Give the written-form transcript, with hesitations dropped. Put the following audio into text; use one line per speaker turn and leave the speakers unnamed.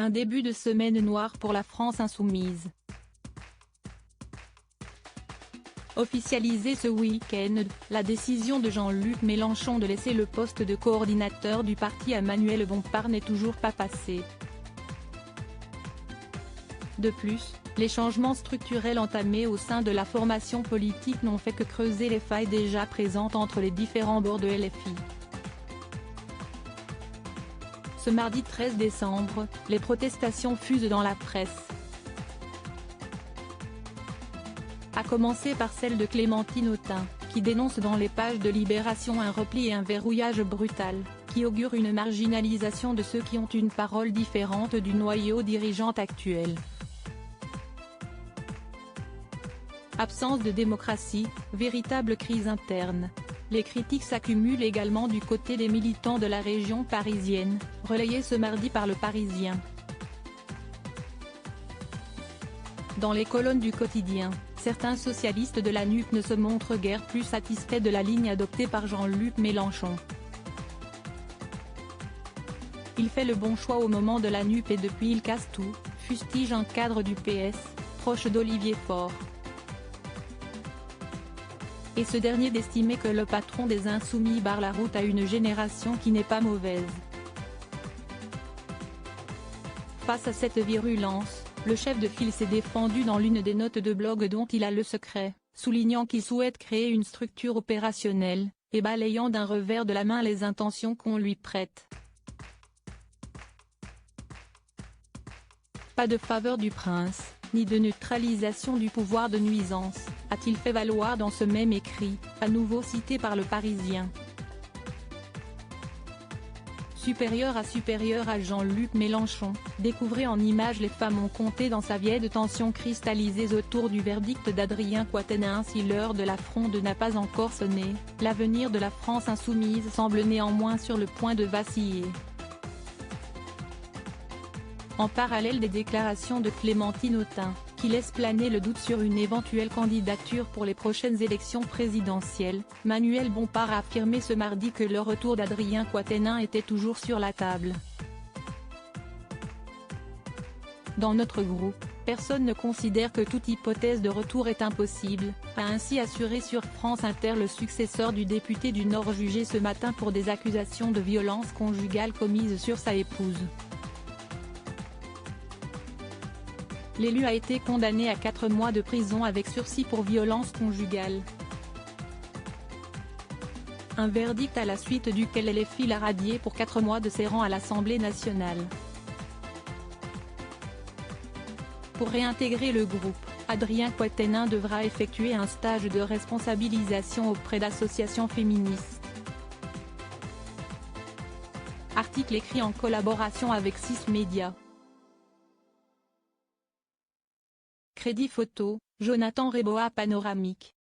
Un début de semaine noire pour la France insoumise. Officialisée ce week-end, la décision de Jean-Luc Mélenchon de laisser le poste de coordinateur du parti à Manuel Bompard n'est toujours pas passée. De plus, les changements structurels entamés au sein de la formation politique n'ont fait que creuser les failles déjà présentes entre les différents bords de LFI. Ce mardi 13 décembre, les protestations fusent dans la presse. À commencer par celle de Clémentine Autain, qui dénonce dans les pages de Libération un repli et un verrouillage brutal, qui augure une marginalisation de ceux qui ont une parole différente du noyau dirigeant actuel. Absence de démocratie, véritable crise interne. Les critiques s'accumulent également du côté des militants de la région parisienne, relayées ce mardi par Le Parisien. Dans les colonnes du quotidien, certains socialistes de la NUP ne se montrent guère plus satisfaits de la ligne adoptée par Jean-Luc Mélenchon. Il fait le bon choix au moment de la NUP et depuis il casse tout, fustige un cadre du PS, proche d'Olivier Faure. Et ce dernier d'estimer que le patron des Insoumis barre la route à une génération qui n'est pas mauvaise. Face à cette virulence, le chef de file s'est défendu dans l'une des notes de blog dont il a le secret, soulignant qu'il souhaite créer une structure opérationnelle, et balayant d'un revers de la main les intentions qu'on lui prête. Pas de faveur du prince, ni de neutralisation du pouvoir de nuisance, a-t-il fait valoir dans ce même écrit, à nouveau cité par Le Parisien. Supérieur à Jean-Luc Mélenchon, découvrez en images les femmes ont compté dans sa vieille de tensions cristallisées autour du verdict d'Adrien Quatennens. Si l'heure de la fronde n'a pas encore sonné, l'avenir de la France insoumise semble néanmoins sur le point de vaciller. En parallèle des déclarations de Clémentine Autain, qui laissent planer le doute sur une éventuelle candidature pour les prochaines élections présidentielles, Manuel Bompard a affirmé ce mardi que le retour d'Adrien Quatennens était toujours sur la table. Dans notre groupe, personne ne considère que toute hypothèse de retour est impossible, a ainsi assuré sur France Inter le successeur du député du Nord jugé ce matin pour des accusations de violence conjugale commises sur sa épouse. L'élu a été condamné à 4 mois de prison avec sursis pour violence conjugale. Un verdict à la suite duquel LFI l'a radié pour 4 mois de ses rangs à l'Assemblée nationale. Pour réintégrer le groupe, Adrien Quatennens devra effectuer un stage de responsabilisation auprès d'associations féministes. Article écrit en collaboration avec 6 médias. Crédit photo, Jonathan Reboa. Panoramique.